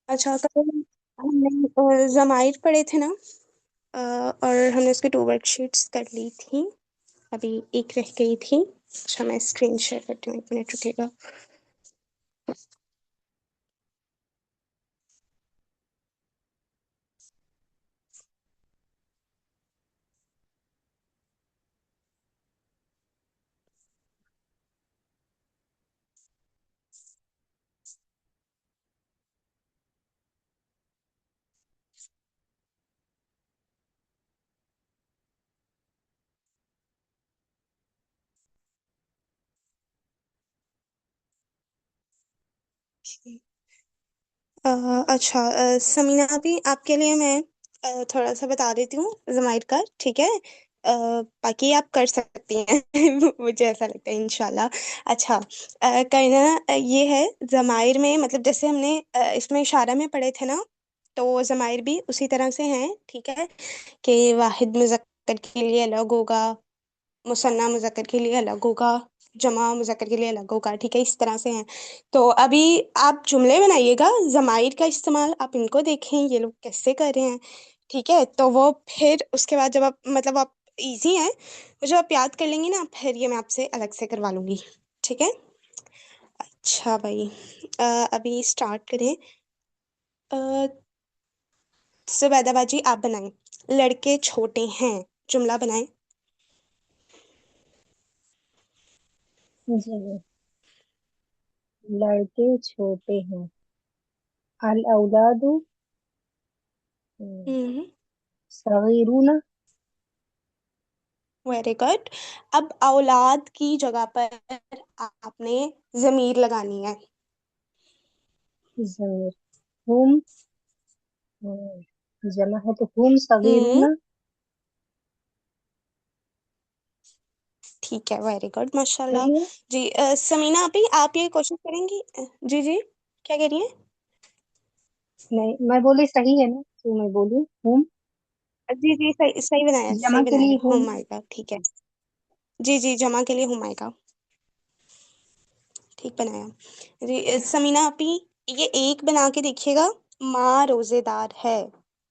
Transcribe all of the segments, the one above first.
अच्छा, कल हमने जमाइर पढ़े थे ना। और हमने उसकी 2 वर्कशीट्स कर ली थी। अभी एक रह गई थी। अच्छा, मैं स्क्रीन शेयर करती हूँ, 1 मिनट रुकेगा। अ, अच्छा, समीना भी आपके लिए मैं थोड़ा सा बता देती हूँ जमाइर का, ठीक है। बाकी आप कर सकती हैं। मुझे ऐसा लगता है, इंशाल्लाह। अच्छा, करना ये है जमाइर में, मतलब जैसे हमने इसमें इशारा में पढ़े थे ना, तो जमाइर भी उसी तरह से हैं, ठीक है। कि वाहिद मुज़क्कर के लिए अलग होगा, मुसन्ना मुज़क्कर के लिए अलग होगा, जमा मुज़क्कर के लिए अलग होगा, ठीक है। इस तरह से हैं। तो अभी आप जुमले बनाइएगा, ज़माइर का इस्तेमाल आप इनको देखें ये लोग कैसे कर रहे हैं, ठीक है। तो वो फिर उसके बाद जब आप, मतलब आप इजी हैं, वो जब आप याद कर लेंगी ना, फिर ये मैं आपसे अलग से करवा लूंगी, ठीक है। अच्छा भाई, अभी स्टार्ट करें। अ, जुबैदा बाजी आप बनाएं। लड़के छोटे हैं, जुमला बनाएं। जी। लड़के छोटे हैं। अल औलादु हम्म। सगीरुना। Very good. अब औलाद की जगह पर आपने जमीर लगानी है। जमीर। हुम। जमा है तो हुम हम्म। सगीरुना। ठीक है, वेरी गुड, माशाल्लाह। सही है। जी, समीना आपी आप ये कोशिश करेंगी। जी जी, क्या कह रही हैं? नहीं, मैं बोली सही है ना, तो मैं बोली हुम। जी जी, सही सही बनाया, जमा सही के लिए बनाया, हुम। हम आएगा, ठीक है। जी जी, जमा के लिए हम आएगा। ठीक बनाया। जी, समीना आपी ये एक बना के देखिएगा। माँ रोजेदार है,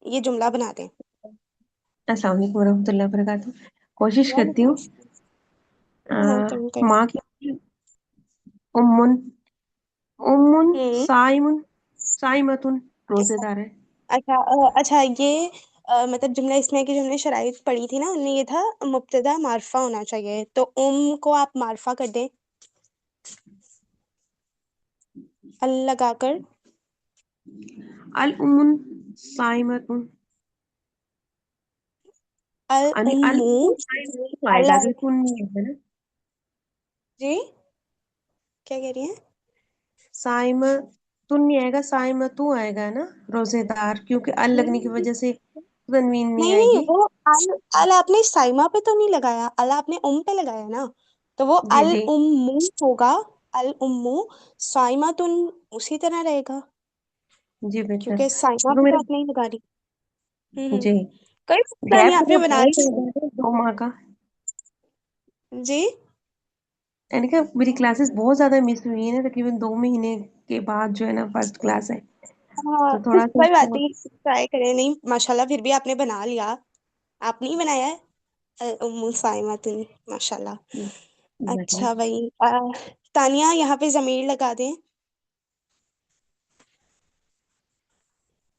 ये जुमला बना दें। अस्सलाम वालेकुम वरहमतुल्लाहि वबरकातुहू। कोशिश करती वालेकुम हूँ। अस्सलाम। अ, हाँ, तुम कर। माँ की उम्मुन। उम्मुन हम्म। साइमुन साइमतुन रोजेदार है। अच्छा, अच्छा, ये मतलब जुमला इसमें कि जो हमने शराइत पढ़ी थी ना, उनमें ये था मुब्तदा मारफा होना चाहिए, तो को आप मारफा कर दें, अल लगाकर। अल उम्मुन साइमतुन। अल यानी अल उम्मू उम्मुन साइमतुन आएगा, अल्लाह। अगर कुन नहीं है ना। जी, क्या कह रही हैं? साइमतुन नहीं आएगा, साइमतु आएगा ना। रोजेदार, क्योंकि अल लगने की नहीं वजह से तनवीन नहीं नहीं नहीं, आएगी। वो अल अल आपने साइमा पे तो नहीं लगाया, अल आपने पे लगाया ना, तो वो जी अल जी। उम्मू होगा। अल उम्मू साइमा तुन उसी तरह रहेगा, जी बेहतर, क्योंकि साइमा क्योंकि पे तो मेरे। आप नहीं लगा रही। जी। कोई मसला नहीं, गैप आपने बहुत बना बड़ा लिया। चल रहा है 2 माह का। जी। यानी कि मेरी क्लासेस बहुत ज्यादा मिस हुई है ना, तकरीबन 2 महीने के बाद जो है ना फर्स्ट क्लास है। हाँ, तो थोड़ा सा कोई बात इसको। नहीं, ट्राई करें। नहीं, माशाल्लाह, फिर भी आपने बना लिया। आप नहीं बनाया है? उम्मु साइमा तुम, माशाल्लाह। एग्जैक्टली। अच्छा भाई, तानिया यहाँ पे जमीर लगा दें।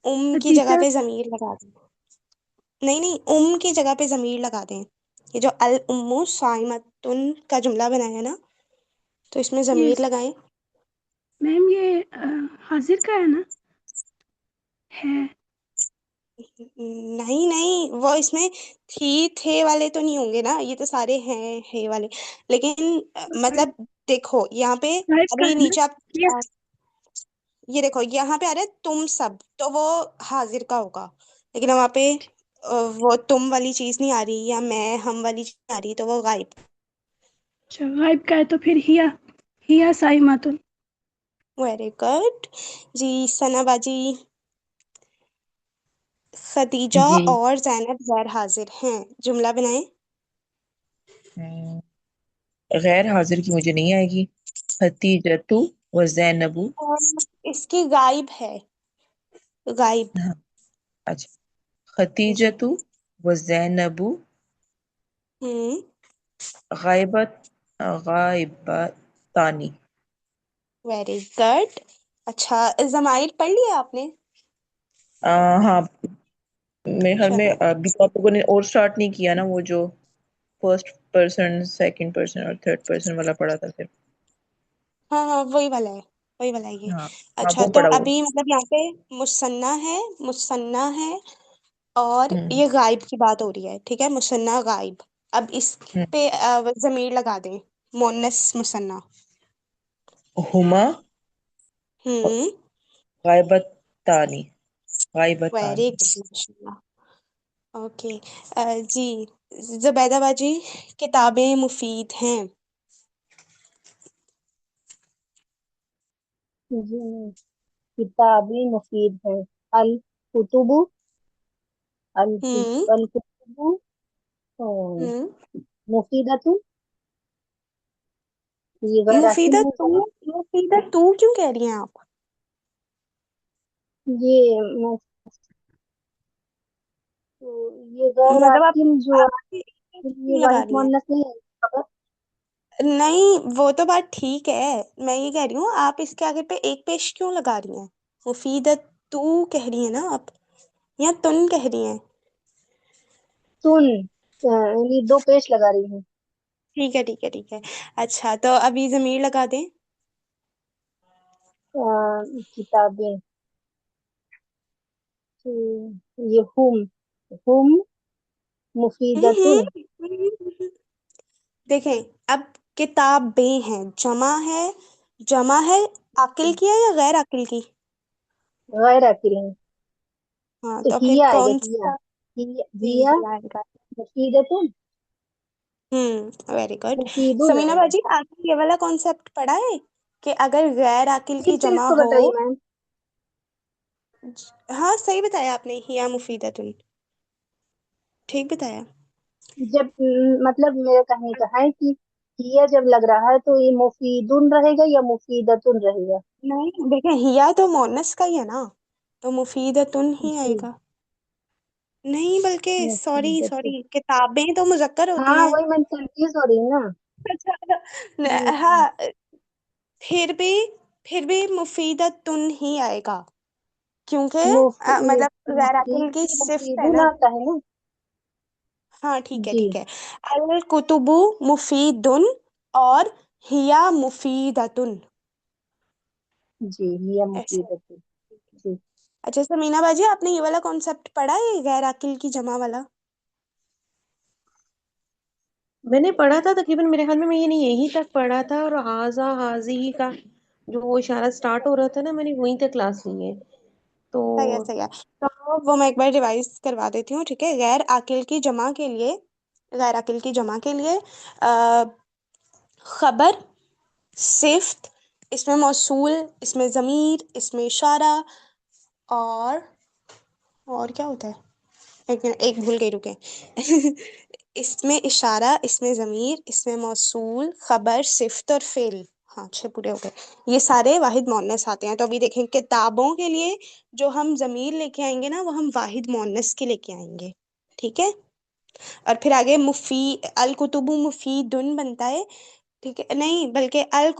की जगह टीचर। पे जमीर लगा दें। नहीं नहीं, की जगह पे जमीर लगा दें। ये जो अल उम्मु साइमतुन का जुमला बनाया ना, तो इसमें ये जमीर लगाएं। मैम ये हाजिर का है ना? है। नहीं नहीं, वो इसमें थी थे वाले तो नहीं होंगे ना, ये तो सारे हैं है वाले। लेकिन मतलब देखो यहाँ पे, गाइड का अभी है ना? नीचे आप, ये अ, ये देखो यहाँ पे आ रहा है तुम सब, तो वो हाजिर का होगा। लेकिन वहाँ पे वो तुम वाली चीज नहीं आ रही, या मैं हम वाली चीज आ रही, तो वो गायब। अच्छा, गाइड का है तो फिर हिया साइमातुन। Very good. जी, सना बाजी। खदीजा जी। और जैनब गैर हाजिर हैं, जुमला बनाएं। हम्म, गैर हाजिर की मुझे नहीं आएगी। हतीजतु व जैनबु। और इसकी गायब है। गायब। हाँ। अच्छा। जी। खतीजतु व ज़ैनबु हम्म। गायबत गायबतानी। Very good. अच्छा, जमाइर पढ़ लिया आपने? हाँ। मेरे ख्याल में चलो। अभी तो आप लोगों ने और स्टार्ट नहीं किया ना, वो जो फर्स्ट पर्सन सेकंड पर्सन और थर्ड पर्सन वाला पढ़ा था सिर्फ। हाँ हाँ, वही वाला है, वही वाला है ये। हाँ। हाँ अच्छा, वो तो पढ़ा हुआ। अभी मतलब यहाँ पे मुसन्ना है, मुसन्ना है, और हम्म। ये गायब की बात हो रही है, ठीक है, मुसन्ना गायब। अब इस हम्म। पे जमीर लगा दें, मोनस मुसन्ना। हुमा हम्म। गायबतानी। वेरी गायबतानी। गुड। ओके। जी, जुबैदा बाजी, किताबें मुफीद हैं। जी, किताबी मुफीद है। अल कुतुबु हम्म। अल कुतुबु हम्म। मुफीदतु। ये गैर अकिल मुफीदा नहीं तू, होगा। मुफीदा तू क्यों कह रही हैं आप? ये मु- तो ये गैर मतलब अकिल जो आप है, ये क्यों लगा वाहिद रही हैं? मुअन्नस नहीं है। नहीं, वो तो बात ठीक है, मैं ये कह रही हूँ आप इसके आगे पे एक पेश क्यों लगा रही हैं? मुफीदा तू कह रही है ना आप, या तुन कह रही हैं? सुन, यानी दो पेश लगा रही हूँ। ठीक है, ठीक है, ठीक है। अच्छा, तो अभी जमीर लगा दें। किताबें। तो ये हुम मुफीदतुन। हम्म। देखें, अब किताबें हैं, जमा है, जमा है, अकिल की है या गैर अकिल की? गैर अकिल है। हाँ, तो तो फिर हिया आएगा, कौन हिया। सा? जी, हिया ये आएगा। मुफीदतुन। Very good. मुफीदुन समीना आएगा। बाजी, आपने ये वाला कॉन्सेप्ट पढ़ा है कि अगर गैर अकिल फिर की से जमा इसको हो? बताइए मैम। हाँ, सही बताया आपने, हिया मुफीदतुन, ठीक बताया। जब मतलब मेरा कहने का है कि हिया जब लग रहा है तो ये मुफीदुन रहेगा या मुफीदतुन रहेगा। नहीं, देखिए, हिया तो मोनस का ही है ना, तो मुफीदतुन ही जी, आएगा। नहीं, बल्कि सॉरी मुफीदतुन। सॉरी, किताबें तो मुजक्कर होती हाँ हैं। वही मैं कंफ्यूज हो रही हूँ ना। अच्छा, हम्म, हाँ, फिर भी फिर भी मुफीदतुन ही आएगा, क्योंकि मतलब गैर अकिल की मुफीद सिफ्त है मुफीदुन ना। आता है ना। हाँ, ठीक है, जी ठीक है। अल कुतुबु मुफीदुन, और हिया मुफीदतुन, जी, हिया ऐसे। मुफीदतुन। जी। अच्छा, समीना बाजी, आपने ये वाला कॉन्सेप्ट पढ़ा है, गैर अकिल की जमा वाला? मैंने पढ़ा था तकरीबन, मेरे ख्याल में मैंने यहीं तक पढ़ा था, और हाजा हाजी का जो वो इशारा स्टार्ट हो रहा था ना, मैंने वहीं तक क्लास ली है। तो सही है, सही है। तो वो मैं एक बार रिवाइज करवा देती हूँ, ठीक है। गैर अकिल की जमा के लिए, गैर अकिल की जमा के लिए खबर, सिफ्त, इसमें मौसूल, इसमें ज़मीर, इसमें इशारा, और क्या होता है? एक मिनट, एक भूल गई, रुके। इसमें इशारा, इसमें ज़मीर, इसमें मौसूल, खबर, सिफ्त और फेल। हाँ, 6 पूरे हो गए। ये सारे वाहिद मोन्नस आते हैं। तो अभी देखें, किताबों के लिए जो हम ज़मीर लेके आएंगे ना, वो हम वाहिद मोन्नस के लेके आएंगे, ठीक है। और फिर आगे अल कुतुबु मुफीदुन बनता है, ठीक है, नहीं, बल्कि अल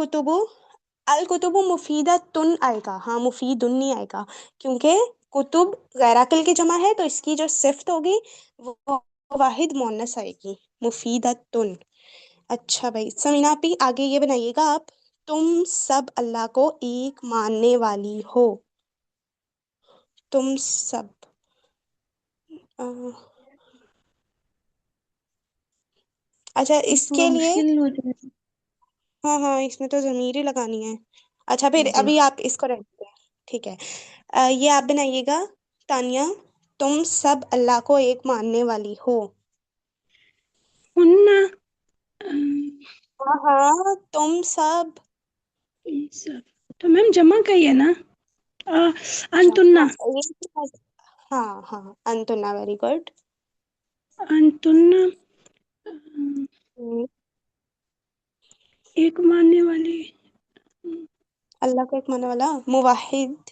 कुतुबु मुफीदा तुन आएगा, हाँ, मुफीदुन नहीं आएगा, क्योंकि कुतुब गैराकिल की जमा है, तो इसकी जो सिफ्त होगी वो वाहिद मोन्नस आएगी, मुफीदा तुन। अच्छा भाई, समीना आपी, आगे ये बनाइएगा आप, तुम सब अल्लाह को एक मानने वाली हो। तुम सब, अ, अच्छा, ये इसके थोड़ा लिए, मुश्किल हो जाएगा। हाँ हाँ, इसमें तो जमीर ही लगानी है। अच्छा, फिर जी। अभी आप इसको रहते हैं, ठीक है। ये आप बनाइएगा, तानिया, तुम सब अल्लाह को एक मानने वाली हो। उन्ना, हाँ हाँ, तुम सब। सब। तो मैम जमा का ही है ना? आ, जमा अंतुन्ना। हाँ हाँ, अंतुना, वेरी गुड। अंतुन्ना, अ, हम्म, एक मानने वाली। अल्लाह को एक मानने वाला, मुवाहिद।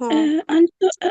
हाँ,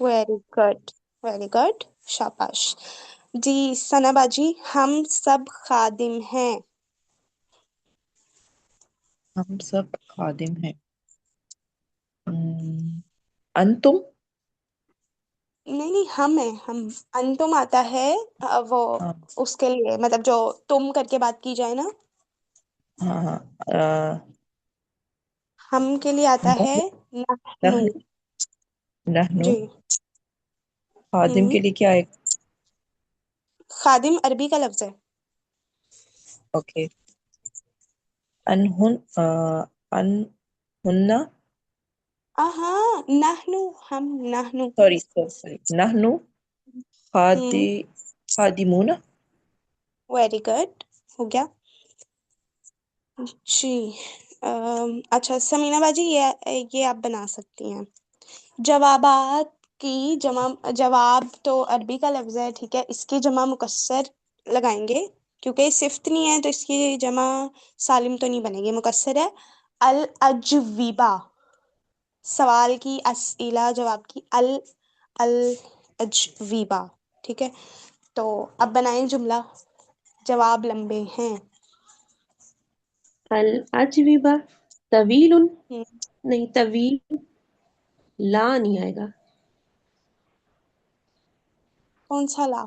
वेरी गुड, वेरी गुड, शाबाश जी। सना बाजी, हम सब खादिम हैं। हम सब खादिम हैं। हम्म, अंतुम। नहीं नहीं, हम है हम। अंतुम आता है वो हाँ उसके लिए, मतलब जो तुम करके बात की जाए ना, हाँ हाँ। अ, हम के लिए आता है नहनु। नहनु। नहनु। नहनु। जी। खादिम हम्म। के लिए क्या है? खादिम अरबी का लफ्ज है। ओके। अनहुन अनहुन्ना। हाँ, नहनु, हम, नहनु। सॉरी सॉरी सॉरी, नहनु खादी हम्म। खादिमुना। वेरी गुड, हो गया जी। अच्छा समीना बाजी, ये आप बना सकती हैं। जवाबात की जमा, जवाब तो अरबी का लफ्ज है, ठीक है, इसकी जमा मुकस्सर लगाएंगे, क्योंकि सिफ्त नहीं है तो इसकी जमा सालिम तो नहीं बनेगी, मुकस्सर है। अल अजवीबा, सवाल की अस्इला, जवाब की अल अल अजवीबा, ठीक है। तो अब बनाएं जुमला, जवाब लंबे हैं। अल अजविबा तवीलुन। हम्म, नहीं, तवील ला नहीं आएगा। कौन सा ला?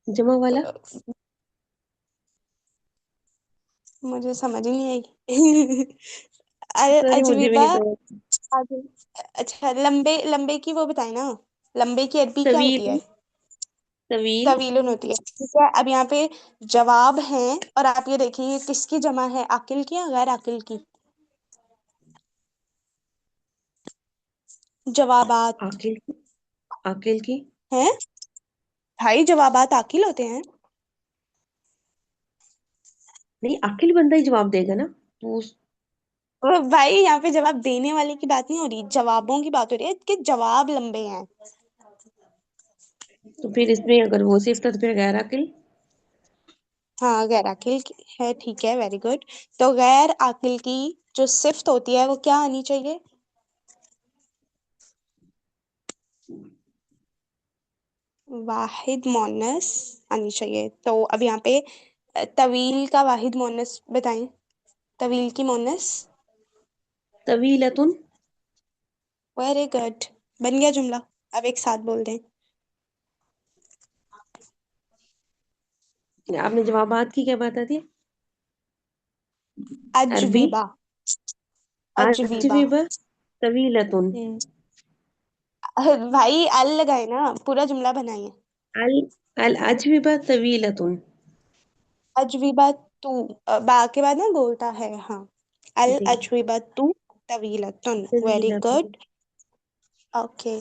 जमा वाला। मुझे समझ ही नहीं आई। अल सॉरी, मुझे भी अजवीबा। नहीं समझ। आगे। अच्छा, लंबे लंबे की वो बताए ना, लंबे की अरबी क्या होती है? तवील। तवील। तवीलुन होती है, ठीक है। अब यहाँ पे जवाब है, और आप ये देखिए ये किसकी जमा है, आकिल की या गैर आकिल की? जवाबात आकिल की। आकिल की। हैं भाई, जवाबात आकिल होते हैं। नहीं, आकिल बंदा ही जवाब देगा ना। तो वो भाई यहाँ पे जवाब देने वाले की बात नहीं हो रही, जवाबों की बात हो रही है कि जवाब लंबे हैं। तो फिर इसमें अगर वो सिफ्त है तो फिर गैर आकिल। हाँ, गैर आकिल है, ठीक है, वेरी गुड। तो गैर आकिल की जो सिफ्त होती है वो क्या आनी चाहिए? वाहिद मोनस आनी चाहिए। तो अब यहाँ पे तवील का वाहिद मोनस बताएं, तवील की मोनस। तवीलतुन। वेरी गुड, बन गया जुमला। अब एक साथ बोल दें। आपने जवाबात की क्या बात आती है? अरबी। अजवीबा, अजवीबा। अजविबा तवीलतुन। हम्म। भाई अल लगाए ना, पूरा जुमला बनाइए। अल अल अजविबा तवीलतुन। अजवीबा तू, बा के बाद ना बोलता है, हाँ। अल जी। अजवीबा तू तवीलतुन, वेरी तवीलतुन। गुड। ओके।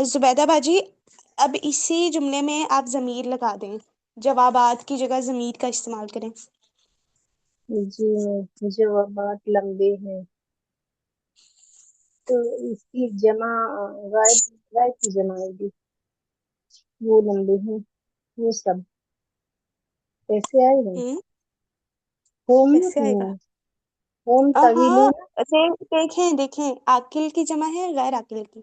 जुबैदा बाजी, अब इसी जुमले में आप जमीर लगा दें, जवाबात की जगह जमीर का इस्तेमाल करें। जी, जवाबात लंबे हैं तो इसकी जमा गायब, गायब की जमा आएगी। वो लंबे हैं, वो सब कैसे आएगा? हम्म। होम ना कैसे आएगा? होम, होम हाँ, तवीलुन। देखें देखें, आकिल की जमा है गैर आकिल की?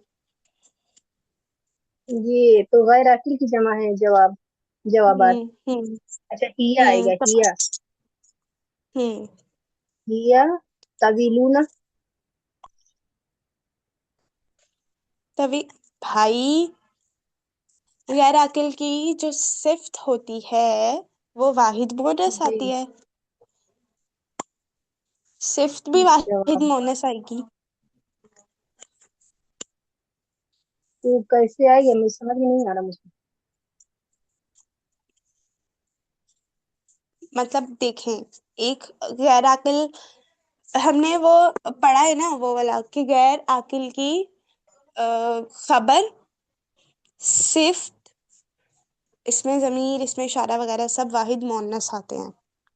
ये तो गैर आकिल की जमा है, जवाब, जवाबात। हम्म। अच्छा, हिया आएगा, तो हिया। हम्म। हिया तवीलुना। तभी भाई, गैर आकिल की जो सिफ्त होती है वो वाहिद मोनस जी, आती है, सिफ्त भी वाहिद जवाब मोनस आएगी। तो कैसे आएगा, मुझे समझ में नहीं आ रहा मुझे। मतलब देखें, एक गैर आकिल, हमने वो पढ़ा है ना वो वाला कि गैर आकिल की खबर, सिफ्त, इसमें जमीर, इसमें इशारा वगैरह सब वाहिद मोनस आते हैं,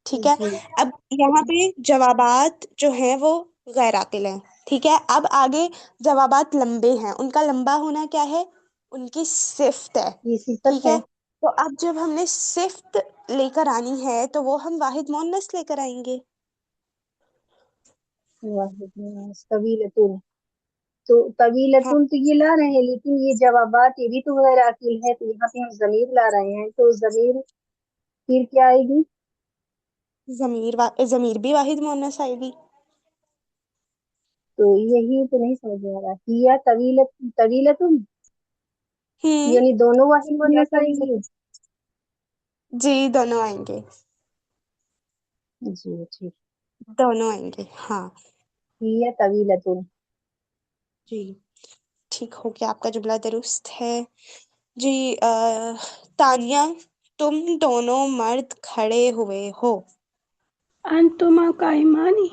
ठीक है। जी, अब यहाँ पे जवाबात जो हैं वो गैर आकिल हैं, ठीक है। अब आगे जवाबात लंबे हैं, उनका लंबा होना क्या है? उनकी सिफ्त है, ये सिफत ठीक है। है। तो अब जब हमने सिफ्त लेकर आनी है तो वो हम वाहिद मोन्नस लेकर आएंगे। वाहिद मुअन्नस तवीलतुन। तो हाँ, तवीलतुन तो ये ला रहे हैं, लेकिन ये जवाबात ये भी तो गैर अकील है, तो यहाँ पे हम जमीर ला रहे हैं, तो जमीर फिर क्या आएगी? जमीर भी वाहिद मोन्नस आएगी। तो यही तो नहीं समझ में आ रहा, हिया तवीलतुन, हम्म। यानी दोनों वाहिद या मुअन्नस तभी आएंगे। जी, दोनों आएंगे। जी ठीक। दोनों आएंगे, हाँ। हिया तवीलतुन। जी, ठीक हो गया, आपका जुमला दुरुस्त है। जी, तानिया, तुम दोनों मर्द खड़े हुए हो। अंतुमा काइमानी।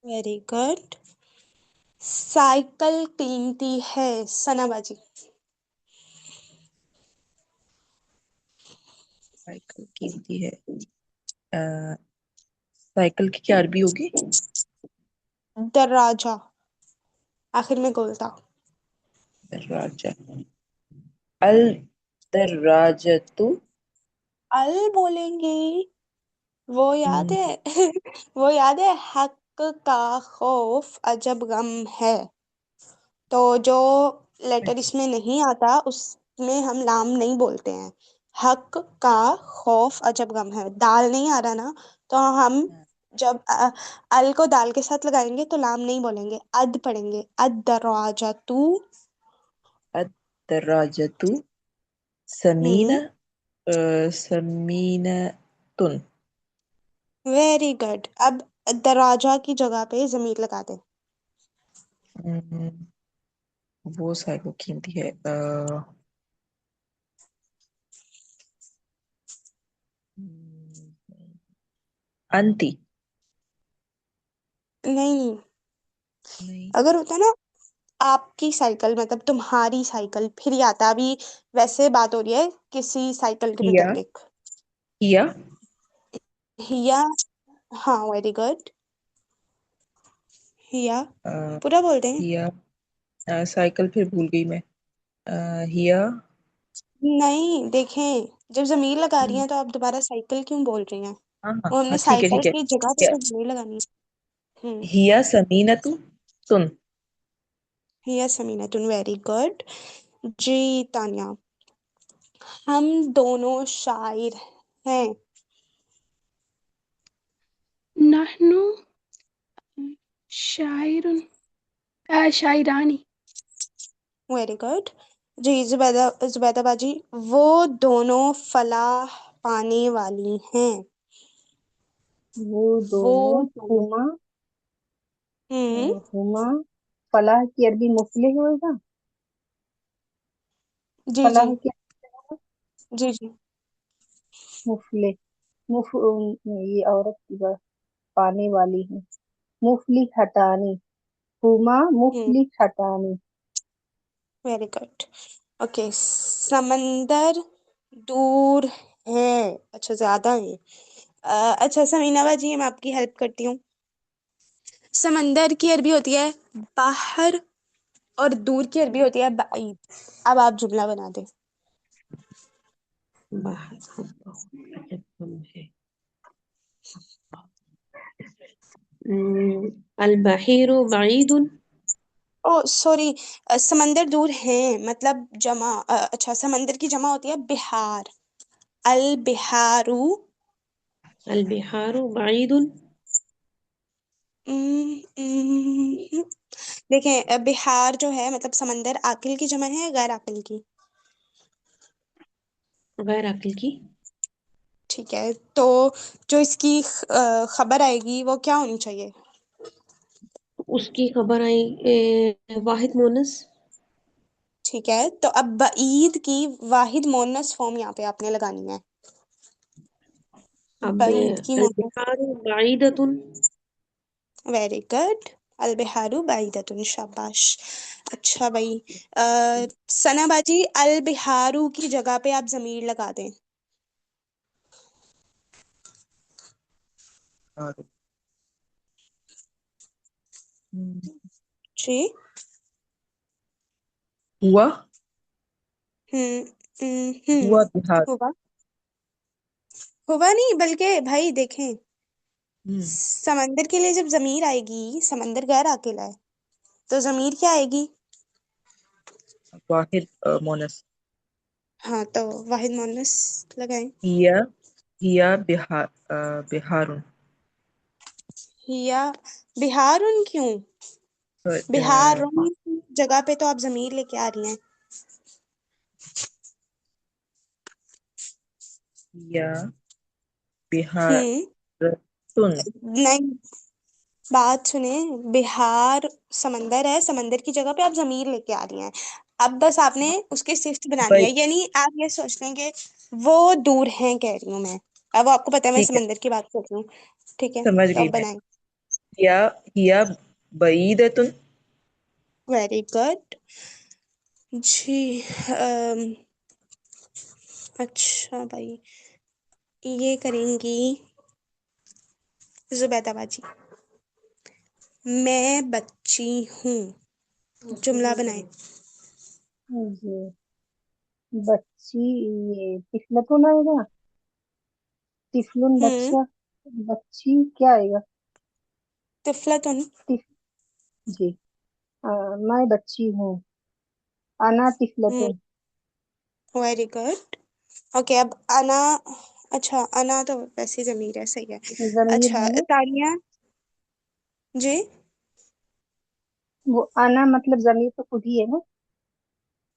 Very good. साइकिल कीमती है, सनाबाजी। साइकिल कीमती है। अ, साइकिल की क्या अरबी होगी? दराजा, आखिर में गोलता। दर्राजा। अल दर्राजतु। अल बोलेंगे, वो याद हम्म, है। वो याद है, हक का खौफ अजब गम है। तो जो लेटर इसमें नहीं आता उसमें हम लाम नहीं बोलते हैं। हक का खौफ अजब गम है, दाल नहीं आ रहा ना, तो हम जब अल को दाल के साथ लगाएंगे तो लाम नहीं बोलेंगे, अद पढ़ेंगे, अद दरवाजा तू। अद दर्राजतु समीना। हम्म। समीनतुन। Very good. अब दरवाजा की जगह पे जमीर लगा दे। हम्म, वो साइकिल कीमती है। अंती। नहीं, नहीं। अगर होता ना आपकी साइकिल मतलब तुम्हारी साइकिल फिर ही आता। अभी वैसे बात हो रही है किसी साइकिल के हिया। मुतालिक। हिया। हिया, हाँ, वेरी गुड। हिया अ, पूरा बोल दें। हिया। साइकिल फिर भूल गई मैं। हिया। नहीं, देखें, जब जमीर लगा रही हम्म, हैं तो आप दोबारा साइकिल क्यों बोल रही हैं? हाँ हाँ वो हाँ, हमने ठीक है साइकिल ठीक है। की जगह पे हिया। तो जमीर लगानी है। हिया समीनतु तुन। हिया समीना तुम, वेरी गुड। जी, तानिया, हम दोनों शायर हैं। नहनु शायरुन शायरानी। Very good. जी, जुबैदा, जुबैदा बाजी, वो दोनों फलाह पाने वाली हैं। वो वो दोनों दोनों, हुमा। हम्म। हुमा। फलाह की अरबी मुफलिह होगा। जी जी फलाह की जी जी। मुफलिह। ये औरत की बात, पाने वाली है। मुफलिह हटानी। हुमा हम्म। मुफलिह हटानी। Very good. ओके, समंदर दूर है। अच्छा, ज्यादा है। अच्छा समीना बाजी, मैं आपकी हेल्प करती हूँ। समंदर की अरबी होती है बाहर, और दूर की अरबी होती है बाईद। अब आप जुमला बना दे। बाहर अजब गम है। अल बहीरु बईदुन। ओ सॉरी, समंदर दूर है मतलब जमा, अच्छा, समंदर की जमा होती है बिहार। अल बिहारू। अल बिहारु बईदुन। देखें, बिहार जो है मतलब समंदर, आकिल की जमा है गैर आकिल की? गैर अक्ल की। ठीक है, तो जो इसकी खबर आएगी वो क्या होनी चाहिए? उसकी खबर आई वाहिद मोनस। ठीक है, तो अब बईद की वाहिद मोनस फॉर्म यहाँ पे आपने लगानी है। अब बईद की अल मोनस। बिहारु बईदतुन। Very good. अल बिहारू बाइदतुन, शाबाश। अच्छा भाई, सना बाजी, अल बिहारू की जगह पे आप जमीर लगा दें। और, हम्म, जी। हुआ। हम्म। हम्म। हुआ बिहार। हुआ। हुआ नहीं, बल्कि भाई देखें, हम्म। समंदर के लिए जब जमीर आएगी, समंदर गैर अकेला है, तो जमीर क्या आएगी? वाहिद मोनस। हाँ, तो वाहिद मुअन्नस लगाएं। हिया हिया बिहारुन। हिया बिहारुन क्यों? बिहारुन जगह पे तो आप जमीर लेके आ रही हैं। हिया हम्म। बिहारुन। नहीं, बात सुने। बिहार समंदर है, समंदर की जगह पे आप जमीर लेके आ रही हैं। अब बस आपने उसकी सिफ्त बनानी भाई है, यानी आप ये सोच लें कि वो दूर हैं, कह रही हूँ मैं। अब आपको पता है मैं ठीक है, समंदर की बात कर रही हूँ। ठीक है, समझ तो गई अब मैं। बनाएं। हिया हिया बईदतुन। वेरी गुड जी। अच्छा भाई, ये करेंगी जुबैदा बाजी। मैं बच्ची हूँ, जुमला बनाए। जी। बच्ची, ये तिफलतुन आएगा। तिफलुन हम्म। बच्चा। बच्ची क्या आएगा? तिफलतुन। तिफ जी। मैं बच्ची हूँ। अना हम्म। तिफलतुन। Very good. ओके, अब अना। अच्छा, अना तो वैसे ही जमीर है, सही है। जमीर अच्छा है ना? तानिया जी। वो अना मतलब जमीर तो खुद ही है ना?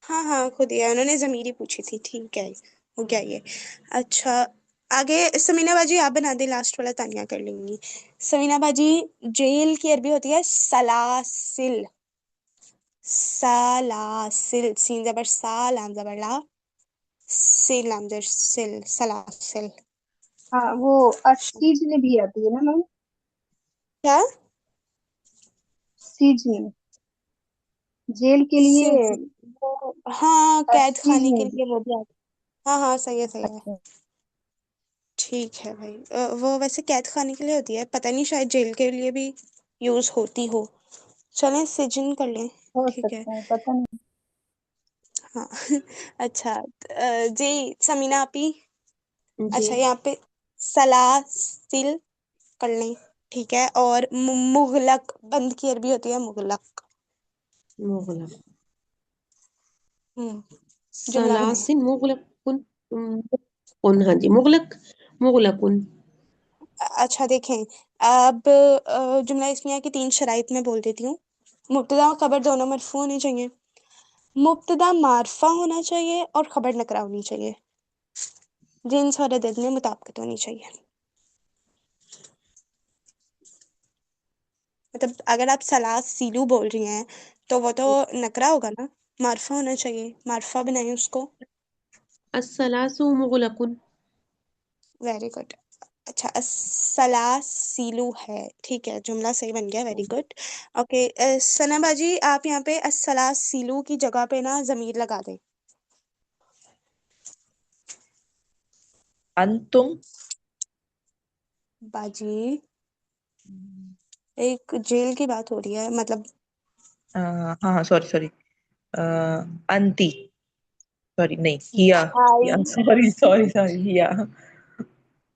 हाँ हाँ, खुद ही है, उन्होंने जमीरी पूछी थी, ठीक है। हो गया ये। अच्छा, आगे समीना बाजी आप बना दे, लास्ट वाला तानिया कर लेंगी। समीना बाजी, जेल की अरबी होती है सलासिल। सलासिल, सीन जबर सा, लाम जबर ला, सिल लाम जबर सिल, सलासिल। हाँ, वो अस्सीज भी आती है ना मैम? क्या? सीजन, जेल के लिए। सिज वो, हाँ, कैद अस्सीज खाने के में भी। लिए वो भी आता। हाँ हाँ, सही है सही है। अच्छा। ठीक है भाई, वो वैसे कैद खाने के लिए होती है, पता नहीं शायद जेल के लिए भी यूज होती हो। चलें सिजन कर लें। हो ठीक है। सकता है, पता नहीं। हाँ अच्छा, जी समीना आपी। जी। अच्छा, यहाँ पे सलासिल कर लें। ठीक है, और मुगलक, बंद की अरबी होती है मुगलक। मुगलक। हम्म। जुमला बनाए। सलासिन मुगलकुन। हाँ जी, मुगलक। मुगलकुन। अच्छा देखें, अब जुमला इसमिया की तीन शराइत में बोल देती हूँ। मुब्तदा और खबर दोनों मरफू होने चाहिए। मुब्तदा मारफा होना चाहिए और खबर नकरा होनी चाहिए। जिन्स और अदद में मुताबिकत होनी चाहिए। मतलब अगर आप सलाह सीलू बोल रही हैं, तो वो तो नकरा होगा ना, मारफा होना चाहिए, मारफा बनाए उसको। अस्सलासु मुगलकुन। Very good. अच्छा, सलाह सीलू है, ठीक है, जुमला सही बन गया, वेरी गुड। ओके, सना बाजी आप यहाँ पे सलाह सीलू की जगह पे ना जमीर लगा दें। अंतुम। बाजी, एक जेल की बात हो रही है, मतलब। हाँ हाँ, सॉरी सॉरी। अंती। सॉरी नहीं, हिया। भाई, हिया, सॉरी सॉरी सॉरी, हिया।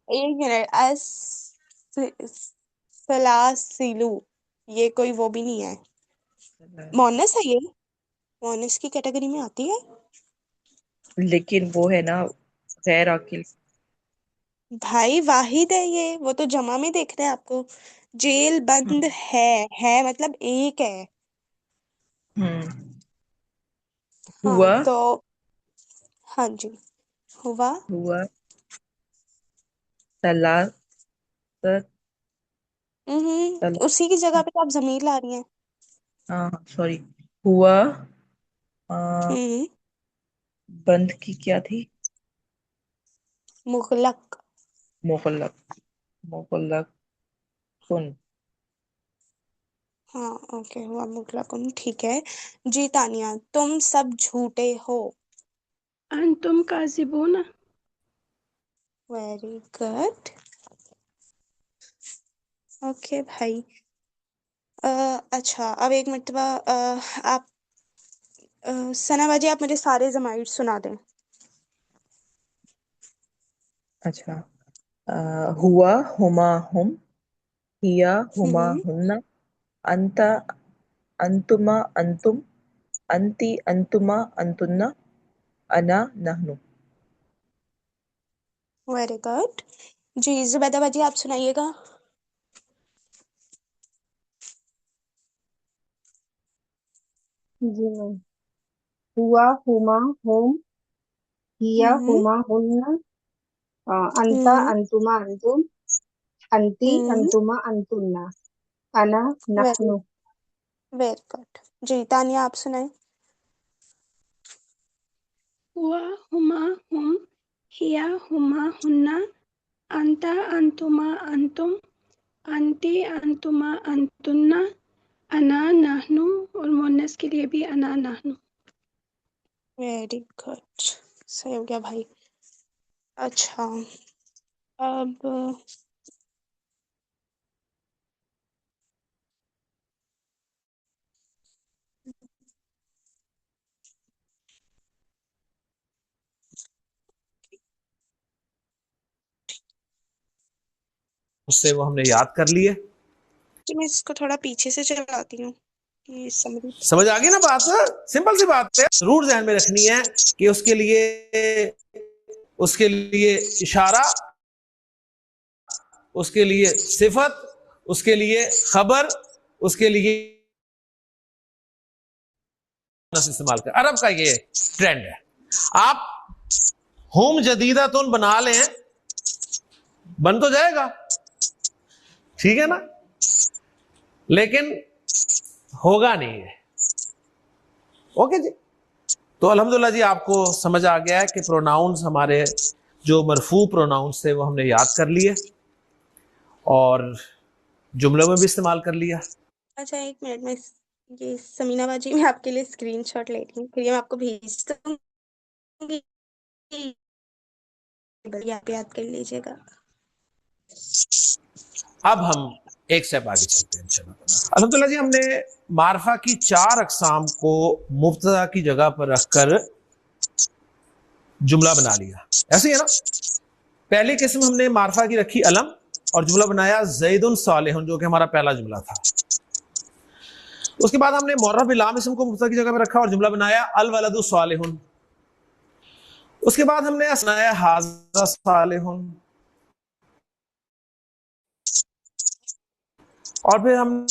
एक मिनट, सलासिलू, ये कोई वो भी नहीं है। मोनस है ये, मोनस की कैटेगरी में आती है। लेकिन वो है ना, गैर अकिल। भाई वाहिद है ये, वो तो जमा में देख रहे हैं आपको। जेल बंद हम्म। है मतलब एक है। हम्म। हाँ हुआ। तो, हाँ जी, हुआ। हुआ सलासत। उसी की जगह पे तो आप जमीर ला रही हैं। हाँ सॉरी। हुआ आ, हम्म। बंद की क्या थी? मुगलक। मुगल्लक। मुगल्लक कुन। हाँ ओके, हुआ मुगलकुन, ठीक है। जी तानिया, तुम सब झूठे हो। अंतुम काज़िबून। Very good. ओके भाई। अच्छा, अब एक मर्तबा आप सना बाजी आप मुझे सारे जमाइर सुना दें। अच्छा, हुआ, हुमा, हुम, हिया, हुमा, हम्म। हुन्ना, अंत, अंतुमा, अंतुम, अंति, अंतुमा, अंतुन्ना, अना, नहनु। Very good. जी जुबैदा बाजी आप सुनाइएगा। जी मैम। हुआ, हुमा, हुम, हिया, हम्म। हुमा, हुन्ना, अंता, हम्म। अंतुमा, अंतुम, अंति, हम्म। अंतुमा, अंतुन्ना, अना, वेरी नहनु। Very good. जी तानिया आप सुनाए। हुआ हुमा हुम हिया हुमा हुन्ना अंता अंतुमा अंतुम अंती अंतुमा अंतुन्ना अना नाहनु, और मुन्नस के लिए भी अना नाहनु। Very good. सही हो गया भाई। अच्छा अब उससे वो हमने याद कर लिए। जी मैं इसको थोड़ा पीछे से चलाती हूँ कि समझ। समझ आ गई ना बात? सिंपल सी बात है, जरूर ध्यान में रखनी है कि उसके लिए इशारा, उसके लिए सिफत, उसके लिए खबर, उसके लिए इस्तेमाल कर। अरब का ये ट्रेंड है। आप होम जदीदा तो बना लें, बन तो जाएगा, ठीक है ना, लेकिन होगा नहीं है। ओके जी। तो अल्हम्दुलिल्लाह जी, आपको समझ आ गया है कि प्रोनाउंस हमारे जो मरफू प्रोनाउंस थे वो हमने याद कर लिए और जुमलों में भी इस्तेमाल कर लिया। अच्छा एक मिनट में ये समीना बाजी मैं आपके लिए स्क्रीनशॉट ले रही हूँ, फिर ये मैं आपको भेज दूंगी। बढ़िया आप याद कर लीजिएगा। अब हम एक स्टेप आगे चलते हैं इंशाल्लाह। अल्हम्दुलिल्लाह जी, हमने मारफा की 4 अकसाम को मुब्तदा की जगह पर रखकर जुमला बना लिया। ऐसे ही है ना? पहली किस्म हमने मारफा की रखी अलम और जुमला बनाया ज़ैदुन सालिहुन, जो कि हमारा पहला जुमला था। उसके बाद हमने मुअर्रफ बिलाम इसम को मुब्तदा की जगह पर रखा और जुमला बनाया अल वलदु सालिहुन। उसके बाद हमने बनाया हाज़ा सालिहुन, और फिर हम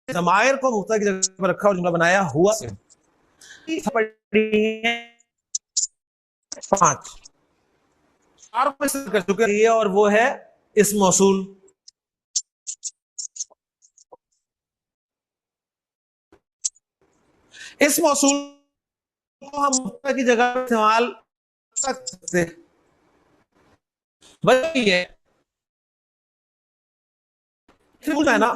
ज़मायर को मुब्तदा की जगह पर रखा और जुमला बनाया हुआ। पढ़ी है 5, 4 को इस्तेमाल कर चुके हैं और वो है इस मौसूल। इस मौसूल को हम मुब्तदा की जगह पर इस्तेमाल कर सकते हैं। वही है ना,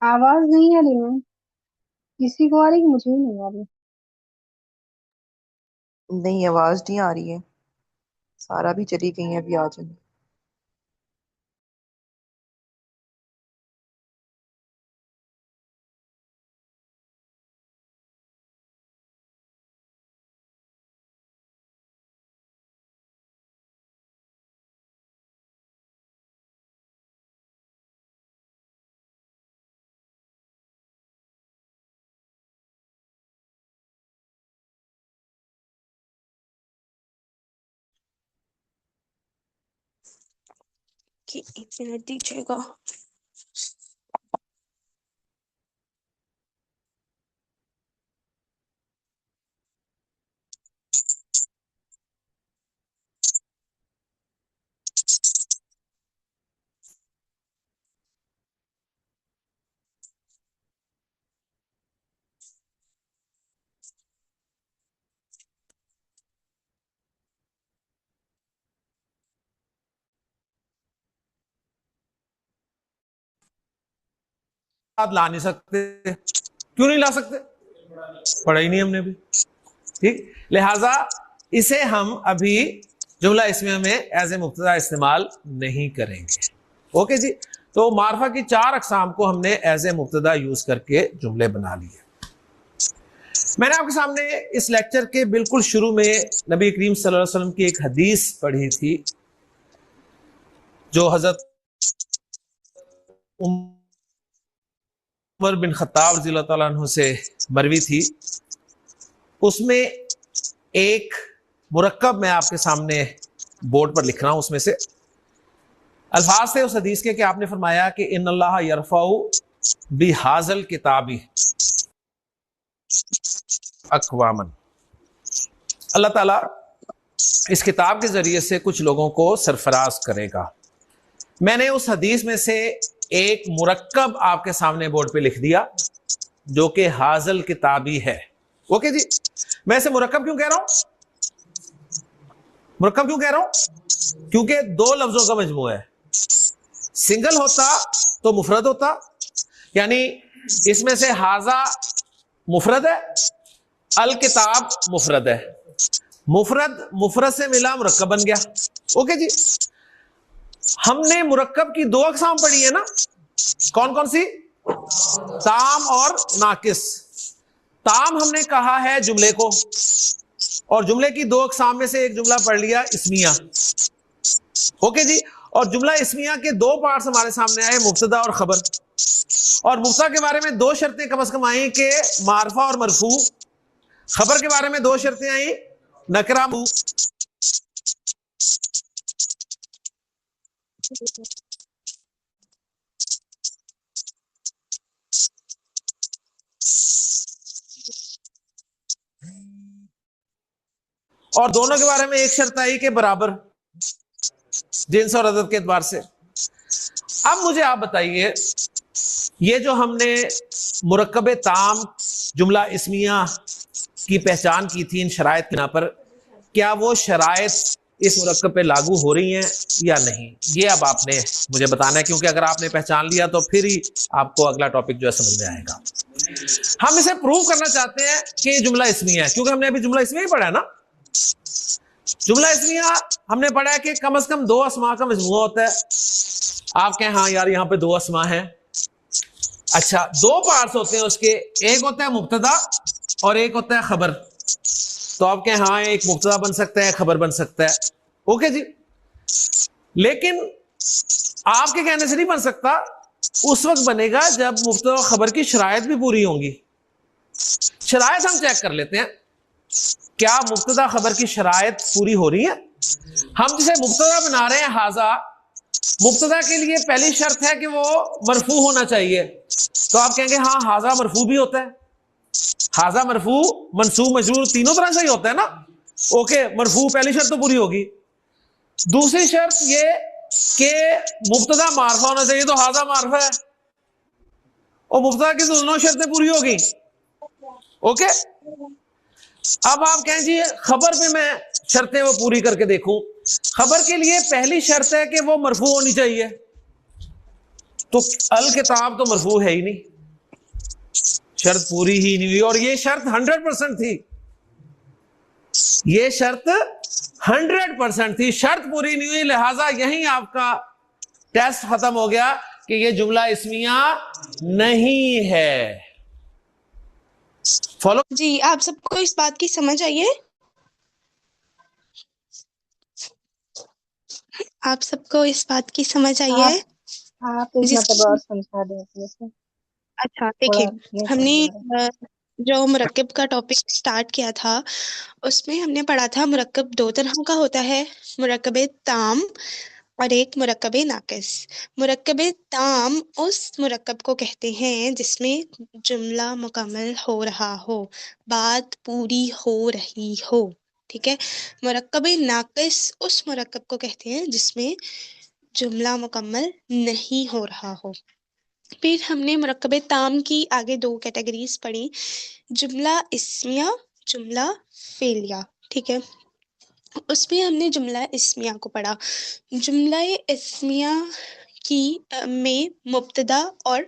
आवाज नहीं आ रही मैम, किसी को आ रही कि मुझे ही नहीं आ रही? नहीं, आवाज नहीं आ रही है। सारा भी चली गई है, अभी आ जाएंगे। कि एक मिनट दीजिएगा। ला नहीं सकते। क्यों नहीं ला सकते? पढ़ा ही नहीं हमने भी, ठीक। लिहाजा इसे हम अभी जुमला इस्मिया में एज ए मुब्तदा इस्तेमाल नहीं करेंगे। ओके जी, तो मारफा की 4 अकसाम को हमने एज ए मुब्तदा यूज करके जुमले बना लिए। मैंने आपके सामने इस लेक्चर के बिल्कुल शुरू में नबी करीम सल्लल्लाहु अलैहि वसल्लम की एक हदीस पढ़ी थी जो हजरत उमर बिन खत्ताब रज़ियल्लाहु ताला अन्हु से मरवी थी। उसमें एक मुरक्कब मैं आपके सामने बोर्ड पर लिख रहा हूं, उसमें से अल्फाज थे उस हदीस के कि आपने फरमाया कि इन्नल्लाह यरफाउ बिहाज़ल किताबी अक़वामन, अल्लाह ताला इस किताब के जरिए से कुछ लोगों को सरफराज करेगा। मैंने उस हदीस में से एक मुरक्कब आपके सामने बोर्ड पे लिख दिया जो कि हाज़ल किताबी है। ओके जी, मैं इसे मुरक्कब क्यों कह रहा हूं? मुरक्कब क्यों कह रहा हूं? क्योंकि 2 लफ्जों का मजमूआ है। सिंगल होता तो मुफरद होता, यानी इसमें से हाजा मुफरद है, अल किताब मुफरद है, मुफरद मुफरद से मिला मुरक्कब बन गया। ओके जी, हमने मुरक्कब की 2 अकसाम पढ़ी है ना, कौन कौन सी? ताम और नाकिस। ताम हमने कहा है जुमले को, और जुमले की 2 अकसाम में से एक जुमला पढ़ लिया इस्मिया। ओके जी, और जुमला इस्मिया के 2 पार्ट्स हमारे सामने आए, मुब्तदा और खबर। और मुब्तदा के बारे में 2 शर्तें कम से कम आई कि मारफा और मरफू। खबर के बारे में 2 शर्तें आई, नकरा मू। और दोनों के बारे में एक शर्त आई कि बराबर जिन्स और अदद के एतबार से। अब मुझे आप बताइए, ये जो हमने मुरक्कब ताम जुमला इस्मिया की पहचान की थी इन शराइत के बिना पर, क्या वो शराइत इस मुरक्कब पे लागू हो रही हैं या नहीं, ये अब आपने मुझे बताना है, क्योंकि अगर आपने पहचान लिया तो फिर ही आपको अगला टॉपिक जो है समझ में आएगा। हम इसे प्रूव करना चाहते हैं कि जुमला इस्मिया है, क्योंकि हमने अभी जुमला इस्मिया ही पढ़ा है ना। जुमला इस्मिया हमने पढ़ा है कि कम से कम 2 अस्मा का मजमूआ होता है। आप कहें हाँ यार यहाँ पे 2 अस्मा है। अच्छा, 2 पार्ट्स होते हैं उसके, एक होता है मुब्तदा और एक होता है खबर। तो आप कहें हाँ एक मुब्तदा बन सकता है, खबर बन सकता है। ओके जी, लेकिन आपके कहने से नहीं बन सकता, उस वक्त बनेगा जब मुब्तदा और खबर की शराइत भी पूरी होंगी। शराइत हम चेक कर लेते हैं, क्या मुब्तदा खबर की शराइत पूरी हो रही है। हम जिसे मुब्तदा बना रहे हैं हाजा, मुब्तदा के लिए पहली शर्त है कि वो मरफू होना चाहिए। तो आप कहेंगे हाँ हाजा मरफू भी होता है, हाजा मरफू मंसूब मजरूर तीनों तरह से ही होता है ना। ओके, मरफू पहली शर्त तो पूरी होगी। दूसरी शर्त ये कि मुब्तदा मारफा होना चाहिए, तो हाजा मारफा है, और मुब्तदा की दोनों शर्तें पूरी होगी। ओके, अब आप कहें जी खबर में मैं शर्तें वो पूरी करके देखूं। खबर के लिए पहली शर्त है कि वो मरफू होनी चाहिए, तो अल किताब तो मरफू है ही नहीं, शर्त पूरी ही नहीं हुई। और ये शर्त 100% थी, ये शर्त 100% थी, शर्त पूरी नहीं हुई। लिहाजा यही आपका टेस्ट खत्म हो गया कि ये जुमला इस्मिया नहीं है। फॉलो जी, आप सबको इस बात की समझ आई है? आप सबको इस बात की समझ आई है? आप एक मतलब और समझा दें अपने से। अच्छा थोड़ा देखिए, नहीं हमने समझ आ रहा। जो मुरक्कब का टॉपिक स्टार्ट किया था उसमें हमने पढ़ा था मुरक्कब 2 तरह का होता है, मुरक्कब ताम और एक मुरक्कब नाकिस। मुरक्कब ताम उस मुरक्कब को कहते हैं जिसमें जुमला मुकम्मल हो रहा हो, बात पूरी हो रही हो। ठीक है, मुरक्कब नाकिस उस मुरक्कब को कहते हैं जिसमें जुमला मुकम्मल नहीं हो रहा हो। फिर हमने मुरक्कब ताम की आगे 2 कैटेगरीज पढ़ी, जुमला इस्मिया, जुमला फेलिया। ठीक है, उसमें हमने जुमला इस्मिया को पढ़ा। जुमला इस्मिया की में मुब्तदा और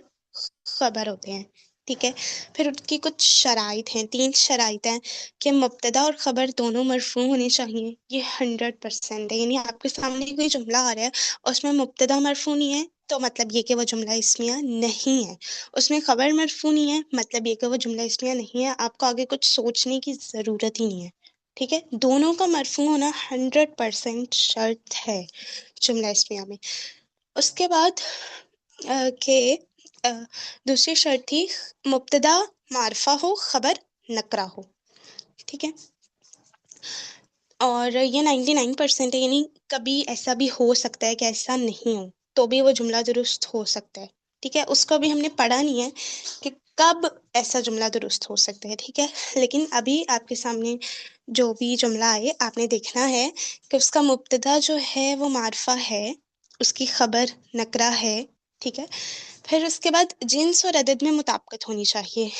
खबर होते हैं, ठीक है। फिर उसकी कुछ शराइत हैं, 3 शराइत हैं कि मुब्तदा और खबर दोनों मरफू होने चाहिए। ये 100% है, यानी आपके सामने कोई जुमला आ रहा है, उसमें मुब्तदा मरफू नहीं है, तो मतलब ये कि वो जुमला इस्मिया नहीं है। उसमें खबर मरफू नहीं है, मतलब ये कि वो जुमला इस्मिया नहीं है। आपको आगे कुछ सोचने की ज़रूरत ही नहीं है, ठीक है। दोनों का मरफू होना 100% शर्त है जुमला इस्मिया में। उसके बाद के अ, दूसरी शर्त थी मुब्तदा मारफा हो, खबर नकरा हो, ठीक है। और ये 99% है, यानी कभी ऐसा भी हो सकता है कि ऐसा नहीं हो, तो भी वो जुमला दुरुस्त हो सकता है, ठीक है। उसको भी हमने पढ़ा नहीं है कि कब ऐसा जुमला दुरुस्त हो सकता है, ठीक है। लेकिन अभी आपके सामने जो भी जुमला आए, आपने देखना है कि उसका मुब्तदा जो है वो मारफा है, उसकी खबर नकरा है, ठीक है। फिर उसके बाद जिन्स और अदद में मुताबिकत होनी चाहिए,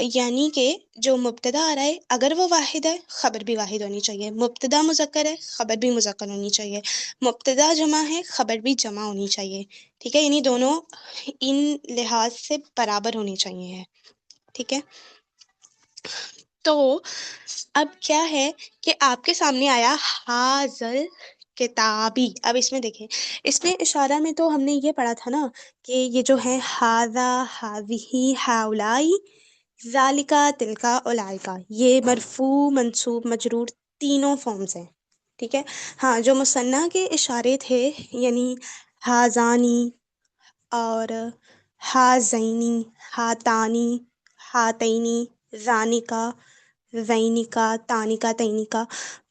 यानी कि जो मुब्तदा आ रहा है अगर वो वाहिद है, खबर भी वाहिद होनी चाहिए। मुब्तदा मुज़क्कर है, खबर भी मुज़क्कर होनी चाहिए। मुब्तदा जमा है, खबर भी जमा होनी चाहिए, ठीक है। यानी दोनों इन लिहाज से बराबर होनी चाहिए, ठीक है। तो अब क्या है कि आपके सामने आया हाजल किताबी। अब इसमें देखें, इसमें इशारा में तो हमने ये पढ़ा था ना कि ये जो है हाजा, हाजिही, हाउलाई, ज़ालिका, तिलका, उलाइका, ये मरफू, मंसूब, मजरूर तीनों फॉर्म्स हैं, ठीक है। हाँ, जो मुसन्ना के इशारे थे, यानी हाजानी और हाज़ैनी, हातानी, हातैनी, ज़ानिका, ज़ैनिका, तानिका, तैनिका,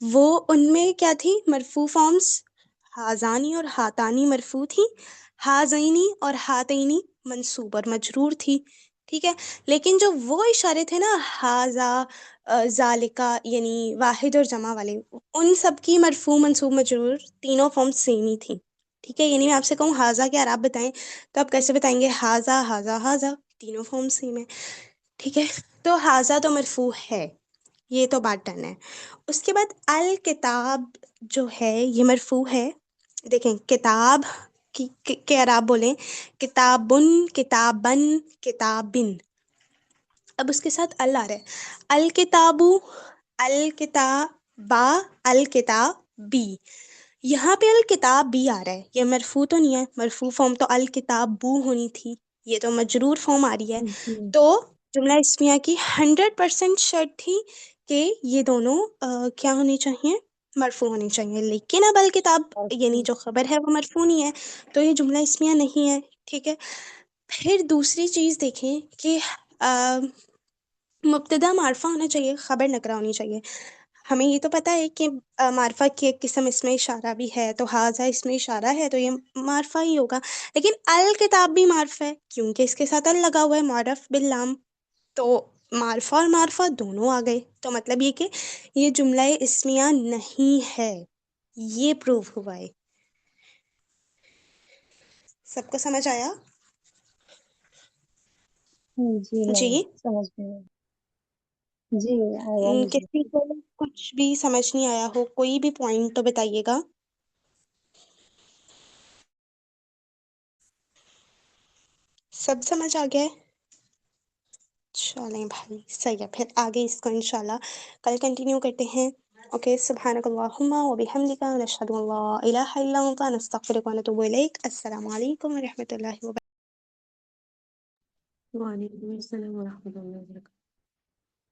वो उनमें क्या थी मरफू फॉर्म्स, हाज़ानी और हातानी मरफू थी, हाज़ैनी और हातैनी मंसूब और मजरूर थी, ठीक है। लेकिन जो वो इशारे थे ना हाज़ा, ज़ालिका, यानी वाहिद और जमा वाले, उन सब की मरफू, मंसूब, मजरूर तीनों फॉर्म्स सेम ही थी, ठीक है। यानी मैं आपसे कहूँ हाज़ा क्या आप बताएं, तो आप कैसे बताएंगे? हाज़ा, हाज़ा, हाज़ा, तीनों फॉर्म सेम है, ठीक है। तो हाज़ा तो मरफू है, ये तो बात डन है। उसके बाद अल किताब जो है ये मरफू है। देखें, किताब के अराब बोलें किताबुन, किताबन, किताबिन। अब उसके साथ अल आ रहा है, अल किताबु, अल किताबा, अल किताबी। यहाँ पे अल किताब भी आ रहा है, ये मरफू तो नहीं है, मरफू फॉर्म तो अल किताब बू होनी थी, ये तो मजरूर फॉर्म आ रही है। जी। तो जुमला इस्मिया की 100% शर्त थी कि ये दोनों क्या होनी चाहिए? मरफू होनी चाहिए। लेकिन अब अल किताब यानी जो खबर है वो मरफू नहीं है, तो ये जुमला इस्मिया नहीं है, ठीक है। फिर दूसरी चीज़ देखें कि मुब्तदा मारफा होना चाहिए, खबर नकरा होनी चाहिए। हमें ये तो पता है कि मारफा की एक किस्म इसमें इशारा भी है, तो हाजा इसमें इशारा है तो ये मारफा ही होगा। लेकिन अल किताब भी मारफा है क्योंकि इसके साथ अल लगा हुआ है, मारफ बिल लाम। तो मारफा और मारफा दोनों आ गए, तो मतलब ये कि ये जुमला इस्मिया नहीं है, ये प्रूव हुआ है। सबको समझ आया? जी जी। मैम, समझ में आया। जी आया मुझे। किसी को कुछ भी समझ नहीं आया हो, कोई भी पॉइंट तो बताइएगा। सब समझ आ गया है? चलें भाई, सही है। फिर आगे इसको इंशाल्लाह कल कंटिन्यू करते हैं। ओके, सुब्हानकल्लाहुम्मा व बिहम्दिका नशहदु अल्ला इलाहा इल्ला अंता नस्तगफिरुका व नतूबु इलैक। अस्सलामु अलैकुम व रहमतुल्लाहि व वालेकुम अस्सलाम व रहमतुल्लाहि व बरकातहू।